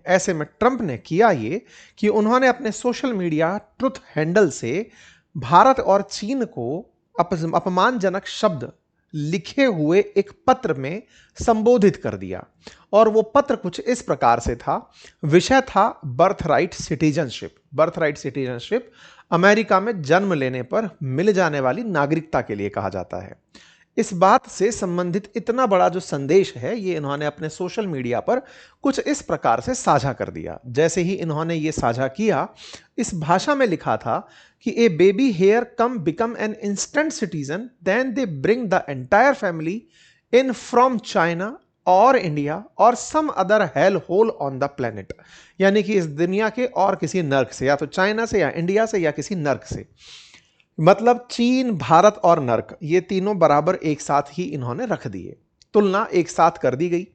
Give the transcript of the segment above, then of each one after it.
ऐसे में ट्रंप ने किया ये कि उन्होंने अपने सोशल मीडिया ट्रुथ हैंडल से भारत और चीन को अपमानजनक शब्द लिखे हुए एक पत्र में संबोधित कर दिया। और वो पत्र कुछ इस प्रकार से था। विषय था birthright citizenship. Birthright citizenship America में जन्म लेने पर मिल जाने वाली नागरिकता के लिए कहा जाता है। इस बात से संबंधित इतना बड़ा जो संदेश है ये इन्होंने अपने सोशल मीडिया पर कुछ इस प्रकार से साझा कर दिया। जैसे ही इन्होंने ये साझा किया, इस भाषा में लिखा था कि a baby here come become an instant citizen then they bring the entire family in from China और इंडिया और some other hell hole on the planet. यानी कि इस दुनिया के और किसी नर्क से, या तो चाइना से या इंडिया से या किसी नर्क से। मतलब चीन, भारत और नर्क ये तीनों बराबर एक साथ ही इन्होंने रख दिए, तुलना एक साथ कर दी गई।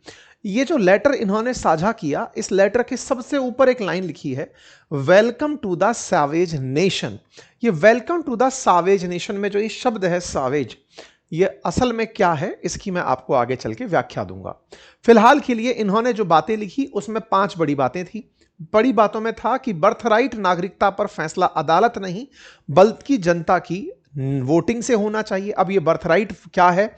ये जो लेटर इन्होंने साझा किया, इस लेटर के सबसे ऊपर एक लाइन लिखी है, welcome to the savage nation. ये welcome to the savage nation में जो ये शब्द है सैवेज, ये असल में क्या है इसकी मैं आपको आगे चल के व्याख्या दूंगा। फिलहाल के लिए इन्होंने जो बातें लिखी उसमें 5 बड़ी बातें थी। बड़ी बातों में था कि बर्थराइट नागरिकता पर फैसला अदालत नहीं बल्कि जनता की वोटिंग से होना चाहिए। अब ये बर्थराइट क्या है?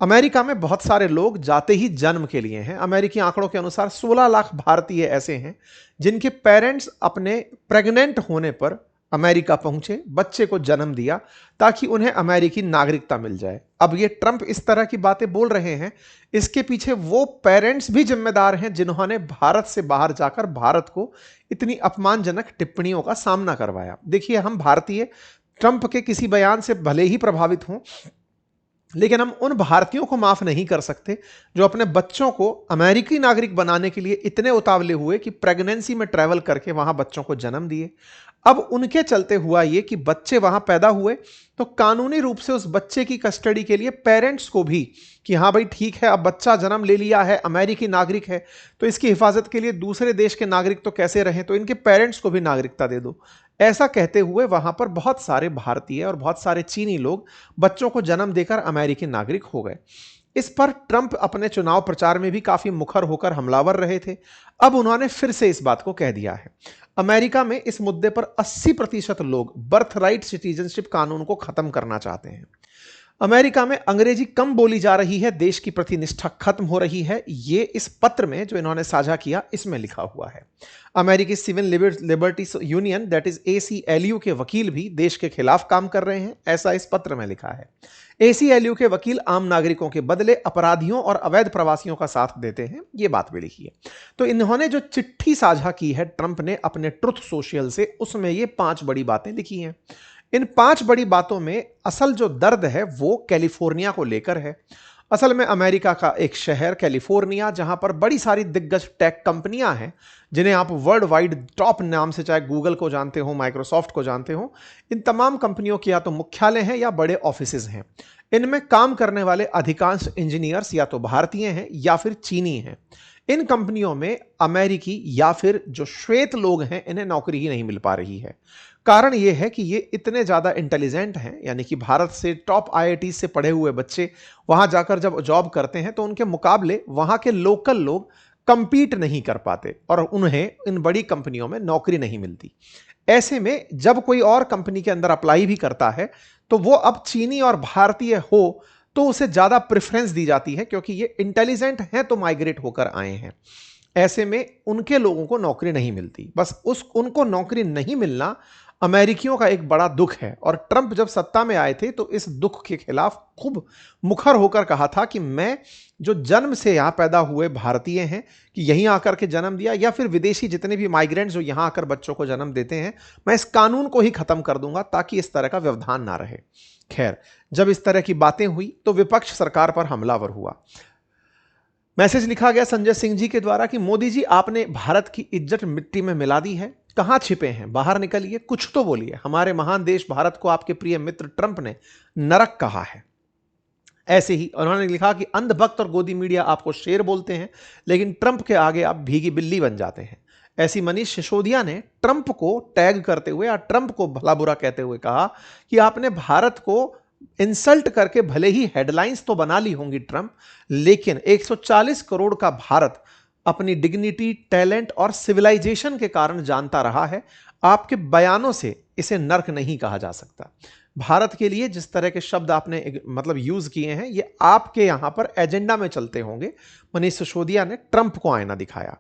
अमेरिका में बहुत सारे लोग जाते ही जन्म के लिए हैं। अमेरिकी आंकड़ों के अनुसार 16 लाख भारतीय ऐसे हैं जिनके पेरेंट्स अपने प्रेग्नेंट होने पर अमेरिका पहुंचे, बच्चे को जन्म दिया ताकि उन्हें अमेरिकी नागरिकता मिल जाए। अब ये ट्रंप इस तरह की बातें बोल रहे हैं, इसके पीछे वो पेरेंट्स भी जिम्मेदार हैं जिन्होंने भारत से बाहर जाकर भारत को इतनी अपमानजनक टिप्पणियों का सामना करवाया। देखिए, हम भारतीय ट्रंप के किसी बयान से भले ही प्रभावित हों, लेकिन हम उन भारतीयों को माफ नहीं कर सकते जो अपने बच्चों को अमेरिकी नागरिक बनाने के लिए इतने उतावले हुए कि प्रेगनेंसी में ट्रैवल करके वहां बच्चों को जन्म दिए। अब उनके चलते हुआ ये कि बच्चे वहां पैदा हुए तो कानूनी रूप से उस बच्चे की कस्टडी के लिए पेरेंट्स को भी कि हाँ भाई ठीक है, अब बच्चा जन्म ले लिया है, अमेरिकी नागरिक है, तो इसकी हिफाजत के लिए दूसरे देश के नागरिक तो कैसे रहें, तो इनके पेरेंट्स को भी नागरिकता दे दो। ऐसा कहते हुए वहां पर बहुत सारे भारतीय और बहुत सारे चीनी लोग बच्चों को जन्म देकर अमेरिकी नागरिक हो गए। इस पर ट्रंप अपने चुनाव प्रचार में भी काफी मुखर होकर हमलावर रहे थे। अब उन्होंने फिर से इस बात को कह दिया है। अमेरिका में इस मुद्दे पर 80% लोग बर्थराइट सिटीजनशिप कानून को खत्म करना चाहते हैं। अमेरिका में अंग्रेजी कम बोली जा रही है, देश की प्रतिनिष्ठा खत्म हो रही है। ये इस पत्र में जो इन्होंने साझा किया इसमें लिखा हुआ है। अमेरिकी civil liberties union that is ACLU के वकील भी देश के खिलाफ काम कर रहे हैं, ऐसा इस पत्र में लिखा है। ACLU के वकील आम नागरिकों के बदले अपराधियों और अवैध प्रवासियों का साथ देते हैं, ये बात भी लिखी है। तो इन्होंने जो चिट्ठी साझा की है ट्रंप ने अपने ट्रुथ सोशल से, उसमें ये 5 बड़ी बातें लिखी हैं। इन 5 बड़ी बातों में असल जो दर्द है वो कैलिफोर्निया को लेकर है। असल में अमेरिका का एक शहर कैलिफोर्निया, जहां पर बड़ी सारी दिग्गज टेक कंपनियां हैं जिन्हें आप वर्ल्ड वाइड टॉप नाम से, चाहे गूगल को जानते हो, माइक्रोसॉफ्ट को जानते हो, इन तमाम कंपनियों के या तो मुख्यालय हैं या बड़े ऑफिसेज हैं। इनमें काम करने वाले अधिकांश इंजीनियर्स या तो भारतीय हैं या फिर चीनी हैं। इन कंपनियों में अमेरिकी या फिर जो श्वेत लोग हैं इन्हें नौकरी ही नहीं मिल पा रही है। कारण यह है कि ये इतने ज्यादा इंटेलिजेंट हैं, यानी कि भारत से टॉप IIT से पढ़े हुए बच्चे वहां जाकर जब जॉब करते हैं तो उनके मुकाबले वहां के लोकल लोग कंपीट नहीं कर पाते और उन्हें इन बड़ी कंपनियों में नौकरी नहीं मिलती। ऐसे में जब कोई और कंपनी के अंदर अप्लाई भी करता है तो वो अब चीनी और भारतीय हो तो उसे ज्यादा प्रेफरेंस दी जाती है, क्योंकि ये इंटेलिजेंट हैं तो माइग्रेट होकर आए हैं। ऐसे में उनके लोगों को नौकरी नहीं मिलती। बस उनको नौकरी नहीं मिलना अमेरिकियों का एक बड़ा दुख है। और ट्रंप जब सत्ता में आए थे तो इस दुख के खिलाफ खूब मुखर होकर कहा था कि मैं जो जन्म से यहां पैदा हुए भारतीय हैं कि यहीं आकर के जन्म दिया, या फिर विदेशी जितने भी माइग्रेंट्स जो यहां आकर बच्चों को जन्म देते हैं, मैं इस कानून को ही खत्म कर दूंगा ताकि इस तरह का व्यवधान ना रहे। खैर, जब इस तरह की बातें हुई तो विपक्ष सरकार पर हमलावर हुआ। मैसेज लिखा गया संजय सिंह जी के द्वारा कि मोदी जी, आपने भारत की इज्जत मिट्टी में मिला दी है, कहां छिपे हैं, बाहर निकलिए, कुछ तो बोलिए। हमारे महान देश भारत को आपके प्रिय मित्र ट्रंप ने नरक कहा है। ऐसे ही उन्होंने लिखा कि अंधभक्त और गोदी मीडिया आपको शेर बोलते हैं, लेकिन ट्रंप के आगे आप भीगी बिल्ली बन जाते हैं। ऐसी मनीष सिसोदिया ने ट्रंप को टैग करते हुए या ट्रंप को भला बुरा कहते हुए कहा कि आपने भारत को इंसल्ट करके भले ही हेडलाइंस तो बना ली होंगी ट्रंप, लेकिन 140 करोड़ का भारत अपनी डिग्निटी, टैलेंट और सिविलाइजेशन के कारण जानता रहा है। आपके बयानों से इसे नर्क नहीं कहा जा सकता। भारत के लिए जिस तरह के शब्द आपने मतलब यूज किए हैं, ये आपके यहां पर एजेंडा में चलते होंगे। मनीष सिसोदिया ने ट्रंप को आईना दिखाया।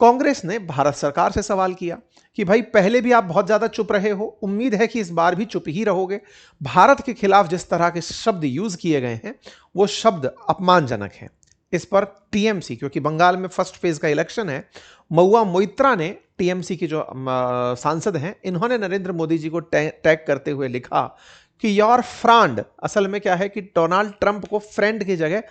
कांग्रेस ने भारत सरकार से सवाल किया कि भाई पहले भी आप बहुत ज्यादा चुप रहे हो, उम्मीद है कि इस बार भी चुप ही रहोगे। भारत के खिलाफ जिस तरह के शब्द यूज किए गए हैं वो शब्द अपमानजनक हैं। इस पर टीएमसी, क्योंकि बंगाल में फर्स्ट फेज का इलेक्शन है, महुआ मोइत्रा ने, टीएमसी की जो सांसद हैं, इन्होंने नरेंद्र मोदी जी को टैग करते हुए लिखा कि योर फ्रांड। असल में क्या है कि डोनाल्ड ट्रंप को फ्रेंड की जगह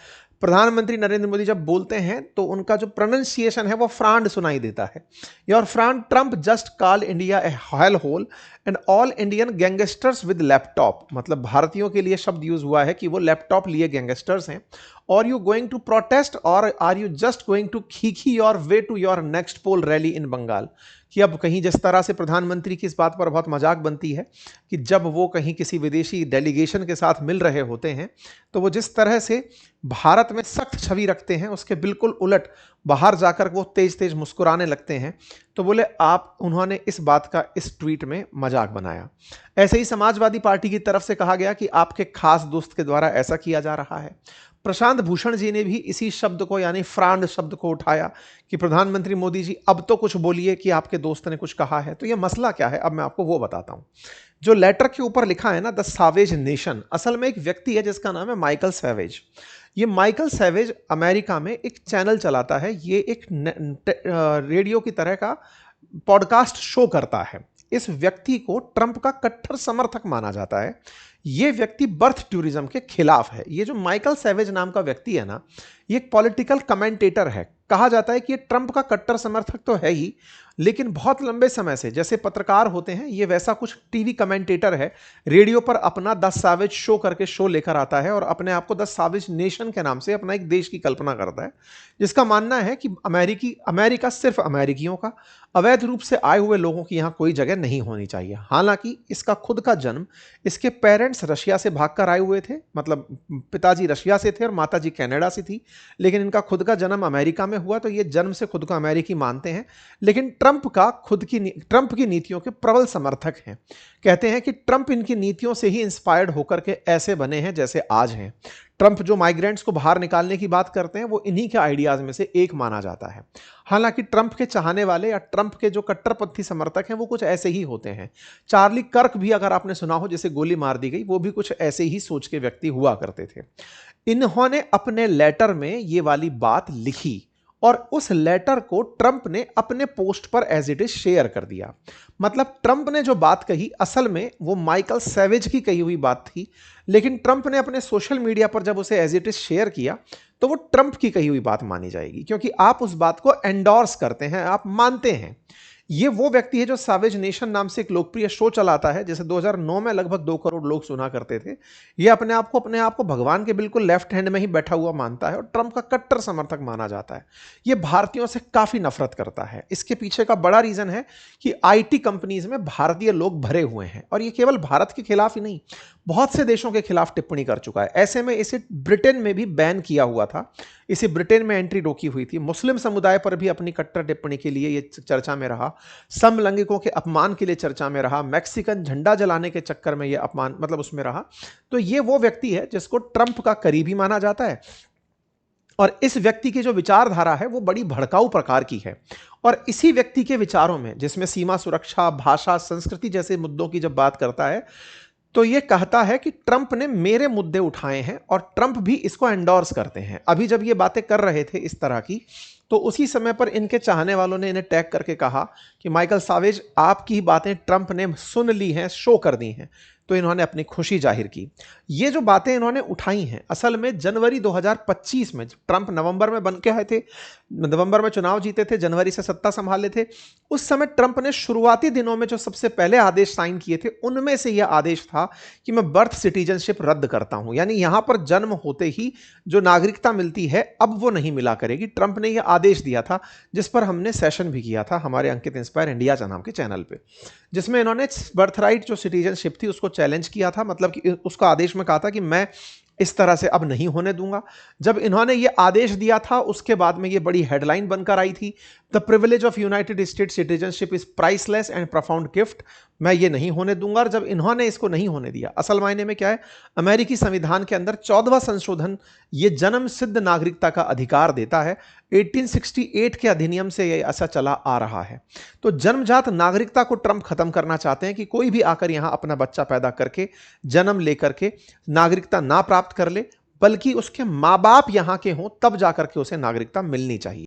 प्रधानमंत्री नरेंद्र मोदी जब बोलते हैं तो उनका जो प्रोनाउंसिएशन है वो फ्रांड सुनाई देता है। Your friend Trump just call India a hell hole and all Indian gangsters with laptop. मतलब भारतीयों के लिए शब्द यूज हुआ है कि वो लैपटॉप लिए गैंगस्टर्स हैं। और यू गोइंग टू प्रोटेस्ट और are you just going to खीखी your way to your next poll rally in Bengal. कि अब कहीं जिस तरह से प्रधानमंत्री की इस बात पर बहुत मजाक बनती है कि जब वो कहीं किसी विदेशी डेलीगेशन के साथ मिल रहे होते हैं तो वो जिस तरह से भारत में सख्त छवि रखते हैं उसके बिल्कुल उलट बाहर जाकर वो तेज तेज मुस्कुराने लगते हैं। तो बोले आप, उन्होंने इस बात का इस ट्वीट में मजाक बनाया। ऐसे ही समाजवादी पार्टी की तरफ से कहा गया कि आपके खास दोस्त के द्वारा ऐसा किया जा रहा है। प्रशांत भूषण जी ने भी इसी शब्द को यानी फ्रांड शब्द को उठाया कि प्रधानमंत्री मोदी जी अब तो कुछ बोलिए कि आपके दोस्त ने कुछ कहा है। तो यह मसला क्या है, अब मैं आपको वो बताता हूं। जो लेटर के ऊपर लिखा है ना, द सैवेज नेशन, असल में एक व्यक्ति है जिसका नाम है माइकल सैवेज। ये माइकल सैवेज अमेरिका में एक चैनल चलाता है। ये एक रेडियो की तरह का पॉडकास्ट शो करता है। इस व्यक्ति को ट्रंप का कट्टर समर्थक माना जाता है। ये व्यक्ति बर्थ टूरिज्म के खिलाफ है। ये जो माइकल सैवेज नाम का व्यक्ति है ना, ये एक पॉलिटिकल कमेंटेटर है। कहा जाता है कि ये ट्रंप का कट्टर समर्थक तो है ही, लेकिन बहुत लंबे समय से, जैसे पत्रकार होते हैं, ये वैसा कुछ टीवी कमेंटेटर है। रेडियो पर अपना द सैवेज शो करके शो लेकर आता है और अपने आप को द सैवेज नेशन के नाम से अपना एक देश की कल्पना करता है, जिसका मानना है कि अमेरिका सिर्फ अमेरिकियों का, अवैध रूप से आए हुए लोगों की यहां कोई जगह नहीं होनी चाहिए। हालांकि इसका खुद का जन्म, इसके पेरेंट्स रशिया से भागकर आए हुए थे, मतलब पिताजी रशिया से थे और माताजी कनाडा से थी, लेकिन इनका खुद का जन्म अमेरिका में हुआ, तो ये जन्म से खुद को अमेरिकी मानते हैं। लेकिन ट्रंप की नीतियों के प्रबल समर्थक हैं। कहते हैं कि ट्रंप इनकी नीतियों से ही इंस्पायर्ड होकर के ऐसे बने हैं जैसे आज हैं। ट्रंप जो माइग्रेंट्स को बाहर निकालने की बात करते हैं वो इन्हीं के आइडियाज में से एक माना जाता है। हालांकि ट्रंप के चाहने वाले या ट्रंप के जो कट्टरपंथी समर्थक हैं वो कुछ ऐसे ही होते हैं। चार्ली कर्क भी, अगर आपने सुना हो, जिसे गोली मार दी गई, वो भी कुछ ऐसे ही सोच के व्यक्ति हुआ करते थे। इन्होंने अपने लेटर में ये वाली बात लिखी और उस लेटर को ट्रंप ने अपने पोस्ट पर एज इट इज शेयर कर दिया। मतलब ट्रंप ने जो बात कही असल में वो माइकल सैवेज की कही हुई बात थी, लेकिन ट्रंप ने अपने सोशल मीडिया पर जब उसे एज इट इज शेयर किया तो वो ट्रंप की कही हुई बात मानी जाएगी, क्योंकि आप उस बात को एंडोर्स करते हैं, आप मानते हैं। ये वो व्यक्ति है जो सैवेज नेशन नाम से एक लोकप्रिय शो चलाता है, जिसे 2009 में लगभग 2 करोड़ लोग सुना करते थे। ये अपने आप को भगवान के बिल्कुल लेफ्ट हैंड में ही बैठा हुआ मानता है और ट्रंप का कट्टर समर्थक माना जाता है। ये भारतीयों से काफी नफरत करता है। इसके पीछे का बड़ा रीजन है कि आईटी कंपनीज में भारतीय लोग भरे हुए हैं, और ये केवल भारत के खिलाफ ही नहीं, बहुत से देशों के खिलाफ टिप्पणी कर चुका है। ऐसे में इसे ब्रिटेन में भी बैन किया हुआ था, इसे ब्रिटेन में एंट्री रोकी हुई थी। मुस्लिम समुदाय पर भी अपनी कट्टर टिप्पणी के लिए यह चर्चा में रहा, समलैंगिकों के अपमान के लिए चर्चा में रहा, मैक्सिकन झंडा जलाने के चक्कर में यह अपमान मतलब उसमें रहा। तो यह वो व्यक्ति है जिसको ट्रंप का करीबी माना जाता है, और इस व्यक्ति की जो विचारधारा है वो बड़ी भड़काऊ प्रकार की है। और इसी व्यक्ति के विचारों में, जिसमें सीमा सुरक्षा, भाषा, संस्कृति जैसे मुद्दों की जब बात करता है, तो ये कहता है कि ट्रंप ने मेरे मुद्दे उठाए हैं और ट्रंप भी इसको एंडोर्स करते हैं। अभी जब ये बातें कर रहे थे इस तरह की, तो उसी समय पर इनके चाहने वालों ने इन्हें टैग करके कहा कि माइकल सैवेज, आपकी बातें ट्रंप ने सुन ली हैं, शो कर दी हैं। तो इन्होंने अपनी खुशी जाहिर की। ये जो बातें इन्होंने उठाई हैं, असल में जनवरी 2025 में, ट्रंप नवंबर में बन के आए थे, नवंबर में चुनाव जीते थे, जनवरी से सत्ता संभाले थे। उस समय ट्रंप ने शुरुआती दिनों में जो सबसे पहले आदेश साइन किए थे, उनमें से यह आदेश था कि मैं बर्थ सिटीजनशिप रद्द करता हूं, यानी यहां पर जन्म होते ही जो नागरिकता मिलती है अब वो नहीं मिला करेगी। ट्रंप ने यह आदेश दिया था, जिस पर हमने सेशन भी किया था हमारे अंकित इंस्पायर इंडिया नाम के चैनल पे, जिसमें इन्होंने बर्थ राइट जो सिटीजनशिप थी उसको चैलेंज किया था। मतलब कि उसका आदेश में कहा था कि मैं इस तरह से अब नहीं होने दूंगा। जब इन्होंने ये आदेश दिया था उसके बाद में ये बड़ी हेडलाइन बनकर आई थी, the privilege of United states citizenship is priceless and profound gift. मैं ये नहीं होने दूंगा। और जब इन्होंने इसको नहीं होने दिया, असल मायने में क्या है, अमेरिकी संविधान के अंदर 14वां संशोधन ये जन्म सिद्ध नागरिकता का अधिकार देता है। 1868 के अधिनियम से ये ऐसा चला आ रहा है। तो जन्मजात नागरिकता को ट्रंप खत्म करना चाहते हैं कि कोई भी आकर यहां अपना बच्चा पैदा करके जन्म लेकर के नागरिकता ना प्राप्त कर ले, बल्कि उसके मां बाप यहां के हों तब जाकर के उसे नागरिकता मिलनी चाहिए।